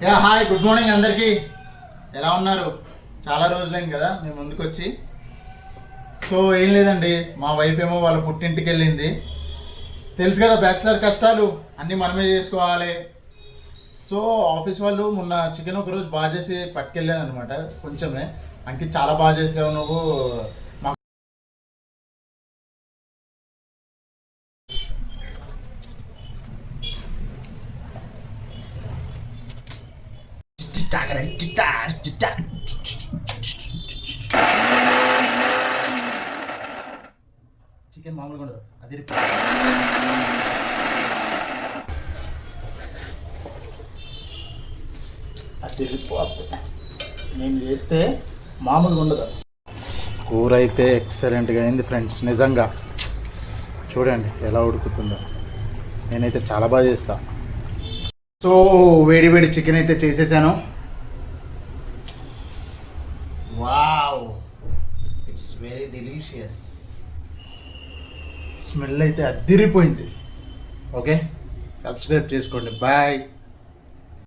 Hi, good morning అందరికీ. ఎలా ఉన్నారు? చాలా రోజులైంది కదా మేము ముందుకు వచ్చి. సో ఏం లేదండి, మా వైఫ్ ఏమో వాళ్ళ పుట్టింటికి వెళ్ళింది. తెలుసు కదా, బ్యాచిలర్ కష్టాలు అన్నీ మనమే చేసుకోవాలి. సో ఆఫీస్ వాళ్ళు మొన్న చికెన్ ఒకరోజు బాగా చేసి పట్టుకెళ్ళాను అనమాట. కొంచెమే అంకిత్, చాలా బాగా చేసావు నువ్వు. మా చికెన్ మామూలుగా ఉండదు, అది తిరిగిపోతుంది. నేను చేస్తే మామూలుగా ఉండదు. కూర అయితే ఎక్సలెంట్గా అయింది ఫ్రెండ్స్. నిజంగా చూడండి ఎలా ఉడుకుతుందో. నేనైతే చాలా బాగా చేస్తా. సో వేడి వేడి చికెన్ అయితే చేసేసాను. Wow, it's very delicious. Smell అయితే అద్దిరిపోయింది. ఓకే, సబ్స్క్రైబ్ చేసుకోండి. బాయ్.